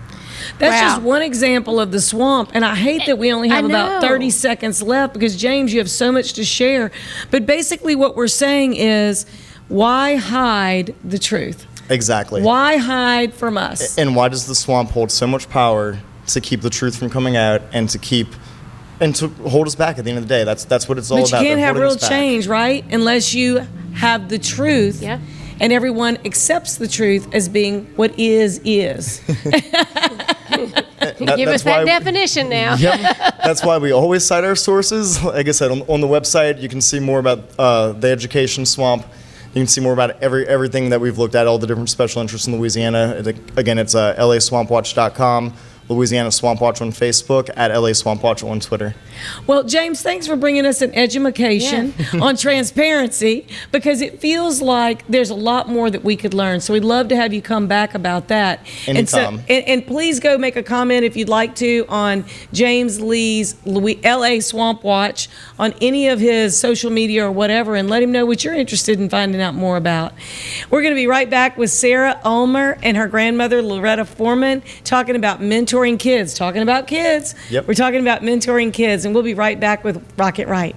That's just one example of the swamp, and I hate that we only have about 30 seconds left because, James, you have so much to share. But basically what we're saying is, why hide the truth? Exactly. Why hide from us? And why does the swamp hold so much power to keep the truth from coming out and to hold us back at the end of the day? That's what it's all about. But you can't have real change, right? Unless you have the truth. Yeah. And everyone accepts the truth as being what is. Give us that definition now. Yep. That's why we always cite our sources. Like I said, on the website, you can see more about the education swamp. You can see more about everything that we've looked at, all the different special interests in Louisiana. Again, it's laswampwatch.com. Louisiana Swamp Watch on Facebook, at LA Swamp Watch on Twitter. Well, James, thanks for bringing us an education on transparency, because it feels like there's a lot more that we could learn. So we'd love to have you come back about that. Anytime. And please go make a comment if you'd like to on James Lee's LA Swamp Watch on any of his social media or whatever, and let him know what you're interested in finding out more about. We're going to be right back with Sarah Ulmer and her grandmother, Loretta Foreman, talking about mentoring kids. Talking about kids. Yep. We're talking about mentoring kids, and we'll be right back with Rocket Right.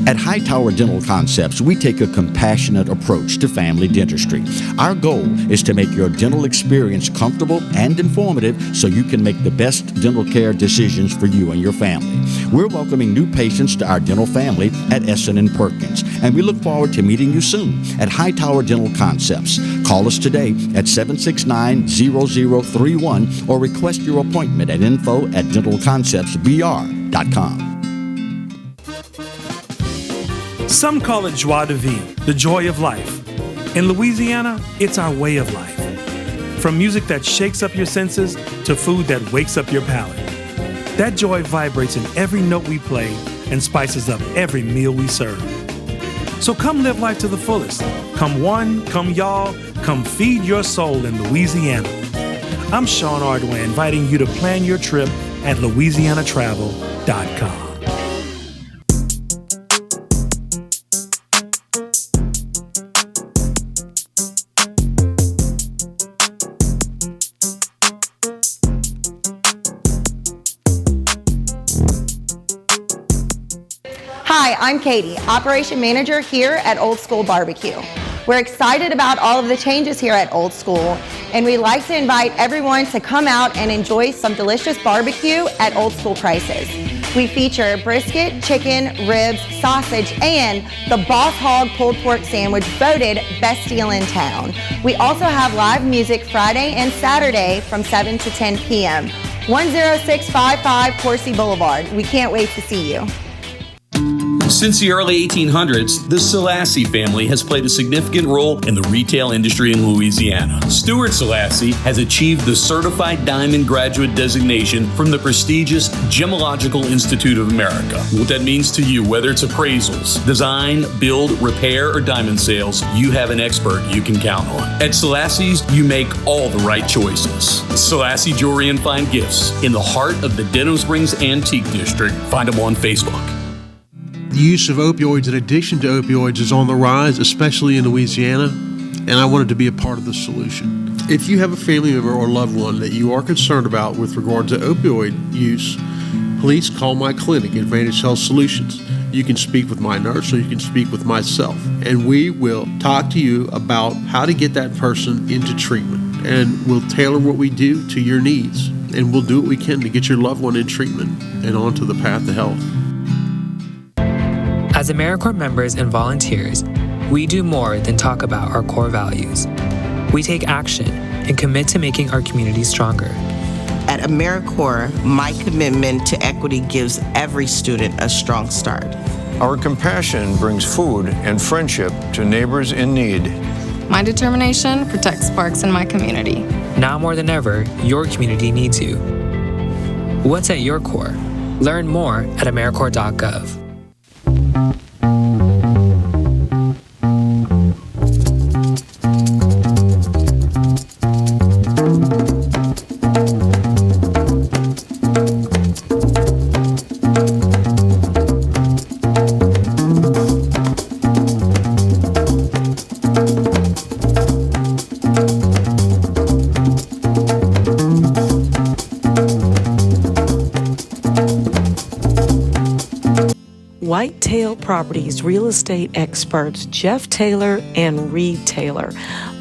At Hightower Dental Concepts, we take a compassionate approach to family dentistry. Our goal is to make your dental experience comfortable and informative so you can make the best dental care decisions for you and your family. We're welcoming new patients to our dental family at Essen & Perkins, and we look forward to meeting you soon at Hightower Dental Concepts. Call us today at 769-0031 or request your appointment at info@dentalconceptsbr.com. Some call it joie de vivre, the joy of life. In Louisiana, it's our way of life. From music that shakes up your senses to food that wakes up your palate. That joy vibrates in every note we play and spices up every meal we serve. So come live life to the fullest. Come one, come y'all, come feed your soul in Louisiana. I'm Sean Ardway, inviting you to plan your trip at louisianatravel.com. Hi, I'm Katie, Operation Manager here at Old School Barbecue. We're excited about all of the changes here at Old School, and we'd like to invite everyone to come out and enjoy some delicious barbecue at Old School prices. We feature brisket, chicken, ribs, sausage, and the Boss Hog pulled pork sandwich, voted best deal in town. We also have live music Friday and Saturday from 7 to 10 p.m. 10655 Coursey Boulevard. We can't wait to see you. Since the early 1800s, the Selassie family has played a significant role in the retail industry in Louisiana. Stuart Selassie has achieved the Certified Diamond Graduate designation from the prestigious Gemological Institute of America. What that means to you, whether it's appraisals, design, build, repair, or diamond sales, you have an expert you can count on. At Selassie's, you make all the right choices. Selassie Jewelry and Fine Gifts in the heart of the Denham Springs Antique District. Find them on Facebook. The use of opioids and addiction to opioids is on the rise, especially in Louisiana, and I wanted to be a part of the solution. If you have a family member or loved one that you are concerned about with regard to opioid use, please call my clinic, Advantage Health Solutions. You can speak with my nurse or you can speak with myself, and we will talk to you about how to get that person into treatment, and we'll tailor what we do to your needs, and we'll do what we can to get your loved one in treatment and onto the path to health. As AmeriCorps members and volunteers, we do more than talk about our core values. We take action and commit to making our community stronger. At AmeriCorps, my commitment to equity gives every student a strong start. Our compassion brings food and friendship to neighbors in need. My determination protects parks in my community. Now more than ever, your community needs you. What's at your core? Learn more at AmeriCorps.gov. Properties real estate experts Jeff Taylor and Reed Taylor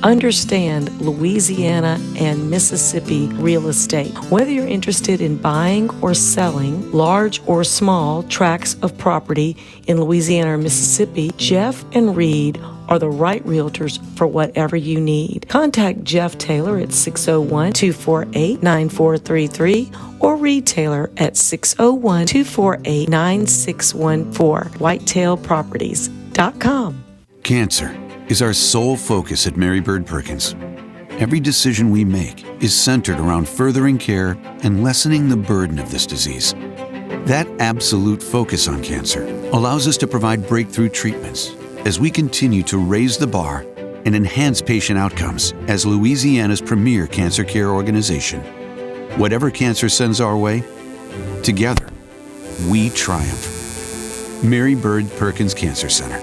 understand Louisiana and Mississippi real estate. Whether you're interested in buying or selling large or small tracts of property in Louisiana or Mississippi, Jeff and Reed are the right realtors for whatever you need. Contact Jeff Taylor at 601-248-9433 or Reed Taylor at 601-248-9614. WhitetailProperties.com. Cancer is our sole focus at Mary Bird Perkins. Every decision we make is centered around furthering care and lessening the burden of this disease. That absolute focus on cancer allows us to provide breakthrough treatments as we continue to raise the bar and enhance patient outcomes as Louisiana's premier cancer care organization. Whatever cancer sends our way, together, we triumph. Mary Bird Perkins Cancer Center.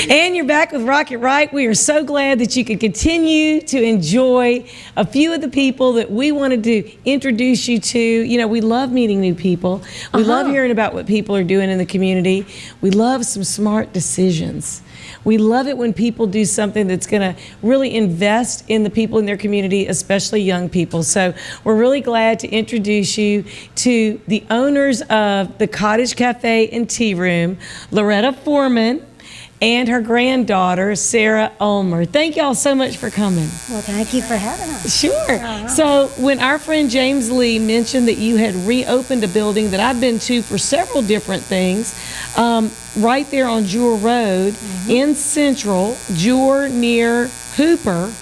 And you're back with Rocket Right. We are so glad that you could continue to enjoy a few of the people that we wanted to introduce you to. You know, we love meeting new people. We love hearing about what people are doing in the community. We love some smart decisions. We love it when people do something that's going to really invest in the people in their community, especially young people. So we're really glad to introduce you to the owners of the Cottage Cafe and Tea Room, Loretta Foreman, and her granddaughter, Sarah Ulmer. Thank y'all so much for coming. Well, thank you for having us. Sure. So when our friend James Lee mentioned that you had reopened a building that I've been to for several different things, right there on Jewel Road in Central, Jewel near Hooper,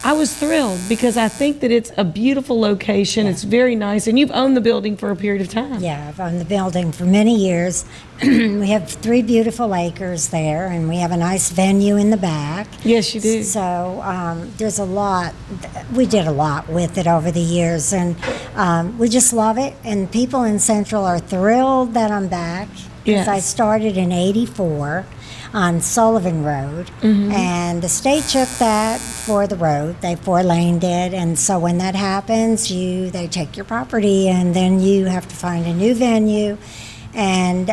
I was thrilled because I think that it's a beautiful location. Yeah. It's very nice. And you've owned the building for a period of time. Yeah, I've owned the building for many years. We have 3 beautiful acres there, and we have a nice venue in the back. Yes, you do. So there's a lot. We did a lot with it over the years, and we just love it. And people in Central are thrilled that I'm back. Yes. I started in '84. On Sullivan Road, and the state took that for the road. They 4-laned it, and so when that happens, they take your property, and then you have to find a new venue and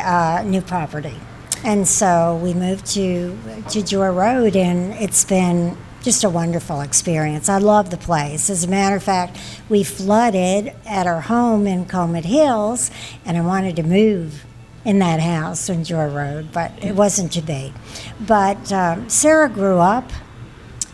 new property. And so we moved to Jewel Road, and it's been just a wonderful experience. I love the place. As a matter of fact, we flooded at our home in Comet Hills, and I wanted to move in that house on Jewel Road, but it wasn't to be. But Sarah grew up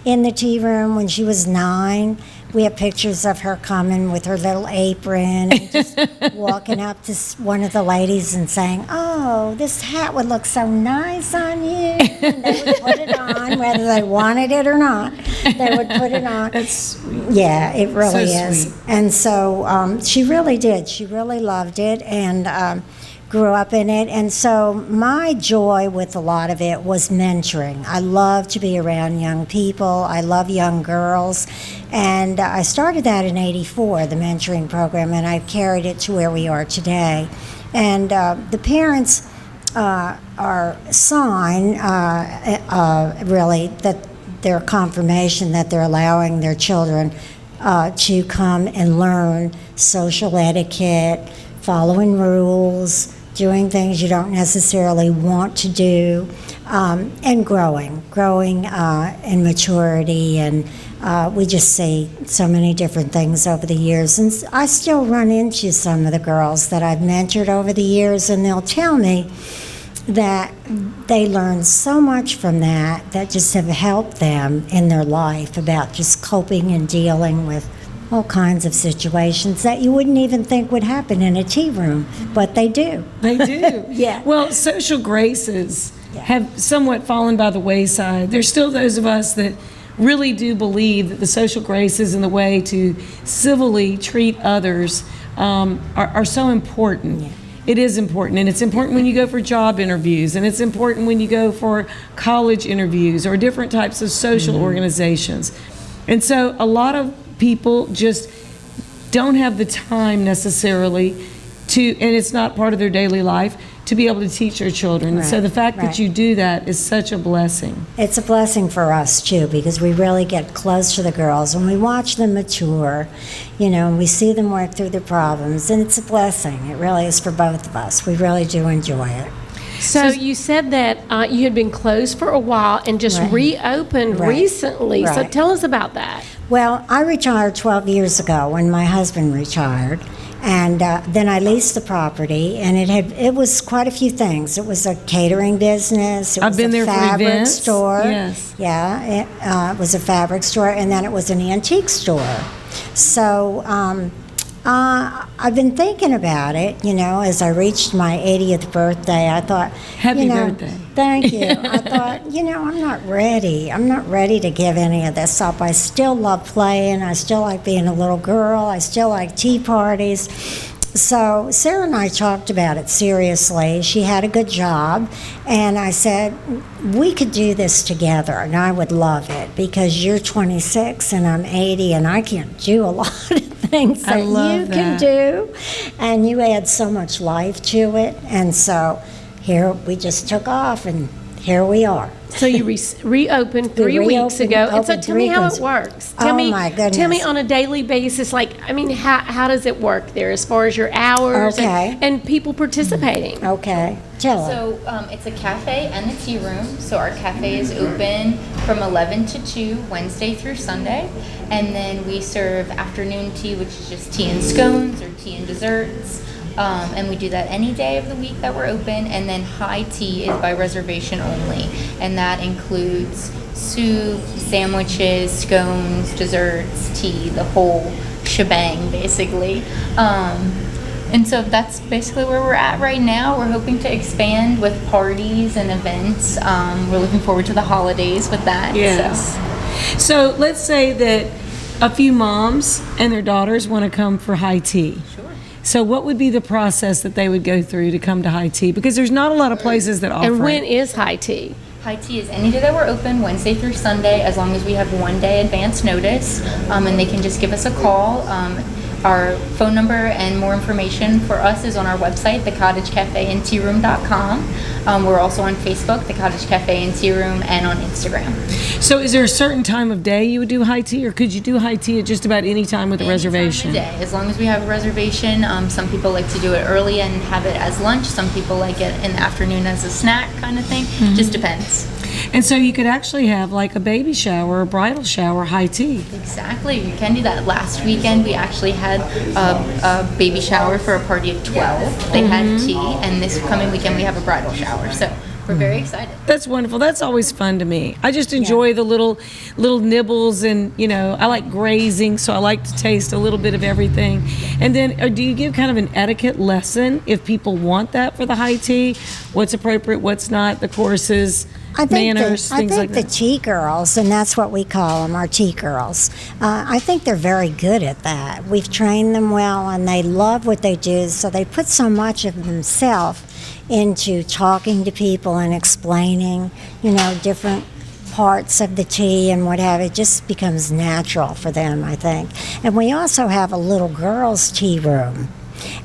in the tea room when she was 9. We have pictures of her coming with her little apron and just walking up to one of the ladies and saying, "Oh, this hat would look so nice on you." And they would put it on, whether they wanted it or not. They would put it on. That's sweet. Yeah, it really is. Sweet. And so she really did. She really loved it, and grew up in it. And so my joy with a lot of it was mentoring. I love to be around young people. I love young girls. And I started that in '84, the mentoring program, and I've carried it to where we are today. And the parents are sign, really, that their confirmation that they're allowing their children to come and learn social etiquette, following rules, doing things you don't necessarily want to do, and growing in maturity. And we just see so many different things over the years. And I still run into some of the girls that I've mentored over the years, and they'll tell me that they learn so much from that just have helped them in their life about just coping and dealing with all kinds of situations that you wouldn't even think would happen in a tea room, but they do. They do. Yeah. Well, social graces have somewhat fallen by the wayside. There's still those of us that really do believe that the social graces and the way to civilly treat others are so important. Yeah. It is important, and it's important when you go for job interviews, and it's important when you go for college interviews or different types of social organizations. And so a lot of people just don't have the time necessarily to, and it's not part of their daily life, to be able to teach their children. Right, So the fact right. that you do that is such a blessing. It's a blessing for us too, because we really get close to the girls and we watch them mature, and we see them work through their problems, and it's a blessing. It really is for both of us. We really do enjoy it. So you said that you had been closed for a while and just Right. reopened Right. recently. So Right. tell us about that. Well, I retired 12 years ago when my husband retired, and then I leased the property, and it was quite a few things. It was a catering business. It I've was been a there for fabric events. store. Yes. Yeah, it was a fabric store, and then it was an antique store. So I've been thinking about it, as I reached my 80th birthday. I thought, Happy birthday. Thank you. I thought, I'm not ready. I'm not ready to give any of this up. I still love playing. I still like being a little girl. I still like tea parties. So Sarah and I talked about it seriously. She had a good job, and I said, we could do this together, and I would love it, because you're 26 and I'm 80, and I can't do a lot of things I that love you can that. do, and you add so much life to it. And so here we just took off, and here we are. So you reopened 3 weeks ago. And so tell me how it works. Tell me, my goodness. Tell me on a daily basis, how does it work there as far as your hours Okay. and people participating? Okay, tell her. So it's a cafe and a tea room. So our cafe is open from 11 to 2, Wednesday through Sunday. And then we serve afternoon tea, which is just tea and scones or tea and desserts. And we do that any day of the week that we're open. And then high tea is by reservation only. And that includes soup, sandwiches, scones, desserts, tea, the whole shebang, basically. And so that's basically where we're at right now. We're hoping to expand with parties and events. We're looking forward to the holidays with that. Yes. So let's say that a few moms and their daughters want to come for high tea. Sure. So what would be the process that they would go through to come to high tea? Because there's not a lot of places that offer And when it. is high tea? High tea is any day that we're open, Wednesday through Sunday, as long as we have 1 day advance notice. And they can just give us a call. Our phone number and more information for us is on our website, thecottagecafeandtearoom.com. We're also on Facebook, The Cottage Cafe and Tea Room, and on Instagram. So is there a certain time of day you would do high tea, or could you do high tea at just about any time with a reservation? Any time of day, as long as we have a reservation. Some people like to do it early and have it as lunch. Some people like it in the afternoon as a snack kind of thing. Just depends. And so you could actually have like a baby shower, a bridal shower, high tea. Exactly, you can do that. Last weekend we actually had a baby shower for a party of 12. They had tea, and this coming weekend we have a bridal shower. So we're very excited. That's wonderful. That's always fun to me. I just enjoy the little nibbles, and I like grazing, so I like to taste a little bit of everything. And then do you give kind of an etiquette lesson if people want that for the high tea? What's appropriate, what's not, the courses, manners, things like that? The tea girls, and that's what we call them, our tea girls. I think they're very good at that. We've trained them well, and they love what they do, so they put so much of themselves into talking to people and explaining, different parts of the tea and what have you. It just becomes natural for them, I think. And we also have a little girls' tea room.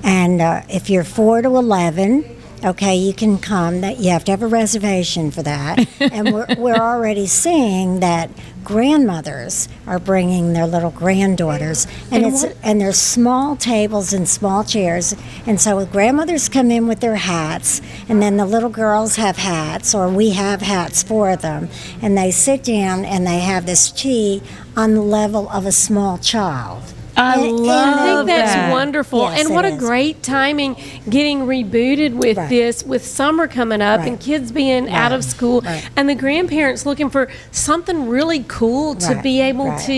And if you're 4 to 11, okay, you can come. That you have to have a reservation for that. And we're already seeing that grandmothers are bringing their little granddaughters, and there's small tables and small chairs. And so grandmothers come in with their hats, and then the little girls have hats, or we have hats for them, and they sit down and they have this tea on the level of a small child. I think that's that. wonderful. Yes, and what it a is. great timing getting rebooted with this, with summer coming up and kids being out of school and the grandparents looking for something really cool to be able to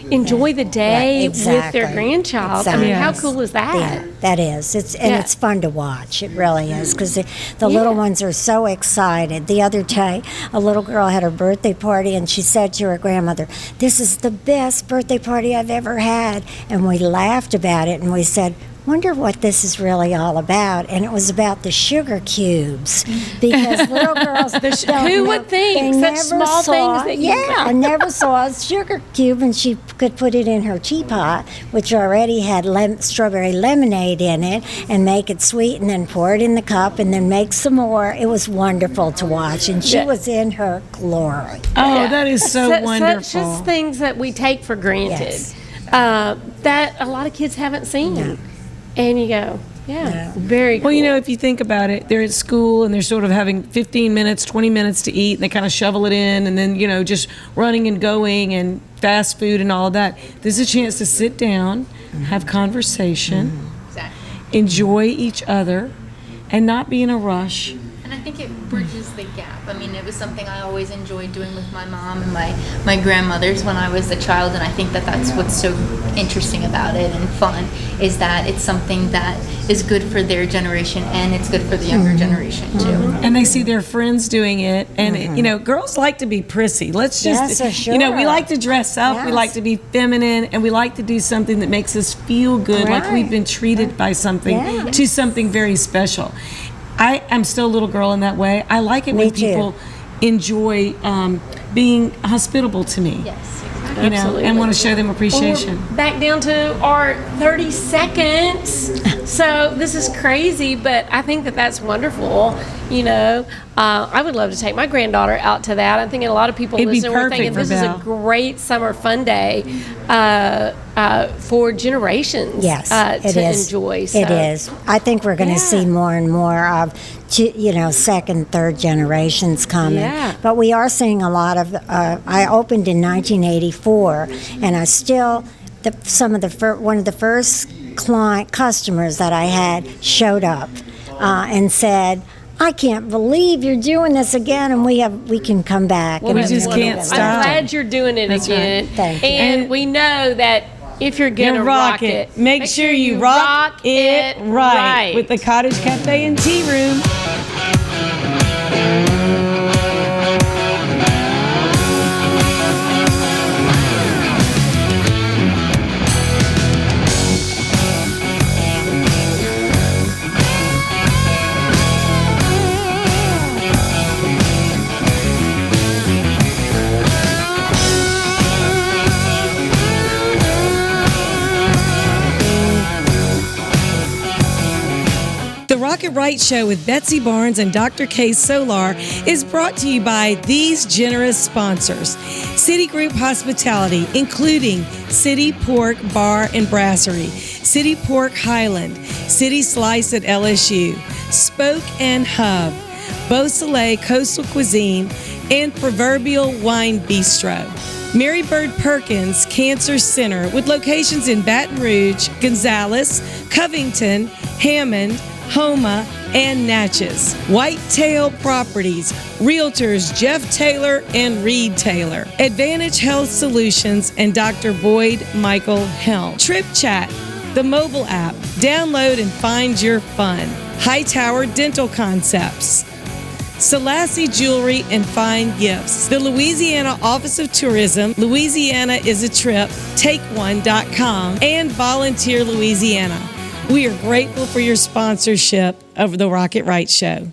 enjoy the day with their grandchild. I mean, how cool is that? Yeah, that is. It's fun to watch. It really is, because the little ones are so excited. The other day, a little girl had her birthday party, and she said to her grandmother, "This is the best birthday party I've ever had." And we laughed about it, and we said, wonder what this is really all about. And it was about the sugar cubes, because little girls who would think such small things that you I never saw a sugar cube, and she could put it in her teapot, which already had strawberry lemonade in it, and make it sweet, and then pour it in the cup, and then make some more. It was wonderful to watch, and she was in her glory. Oh, that is so wonderful. Such just things that we take for granted. Yes. That a lot of kids haven't seen. No. And you go, very cool. Well, if you think about it, they're at school and they're sort of having 15 minutes, 20 minutes to eat, and they kind of shovel it in, and then, just running and going and fast food and all of that. There's a chance to sit down, have conversation, enjoy each other, and not be in a rush. And I think it bridges the gap. I mean, it was something I always enjoyed doing with my mom and my grandmothers when I was a child, and I think that that's what's so interesting about it and fun, is that it's something that is good for their generation and it's good for the younger generation too. And they see their friends doing it, and girls like to be prissy. Let's just, we like to dress up, we like to be feminine, and we like to do something that makes us feel good, like we've been treated by something to something very special. I am still a little girl in that way. I like it when people enjoy being hospitable to me. Yes, exactly. And want to show them appreciation. Well, we're back down to our 30 seconds. So this is crazy, but I think that that's wonderful. I would love to take my granddaughter out to that. I'm thinking a lot of people listening were thinking this is a great summer fun day for generations to enjoy. So. It is. I think we're going to see more and more of, second, third generations coming. Yeah. But we are seeing a lot of, I opened in 1984, and I still, one of the first customers that I had showed up and said, I can't believe you're doing this again, and we can come back. Well, we just can't stop. I'm glad you're doing it again. Right. Thank you. And we know that if you're going to rock it, make sure you rock it right with the Cottage Cafe and Tea Room. The Rocket Right Show with Betsy Barnes and Dr. K. Solar is brought to you by these generous sponsors: Citigroup Hospitality, including City Pork Bar and Brasserie, City Pork Highland, City Slice at LSU, Spoke and Hub, Beau Soleil Coastal Cuisine, and Proverbial Wine Bistro. Mary Bird Perkins Cancer Center, with locations in Baton Rouge, Gonzales, Covington, Hammond, Homa, and Natchez. Whitetail Properties, Realtors Jeff Taylor and Reed Taylor. Advantage Health Solutions and Dr. Boyd Michael Helm. Trip Chat, the mobile app. Download and find your fun. Hightower Dental Concepts. Selassie Jewelry and Fine Gifts. The Louisiana Office of Tourism, Louisiana is a Trip, TakeOne.com, and Volunteer Louisiana. We are grateful for your sponsorship of the Rocket Right Show.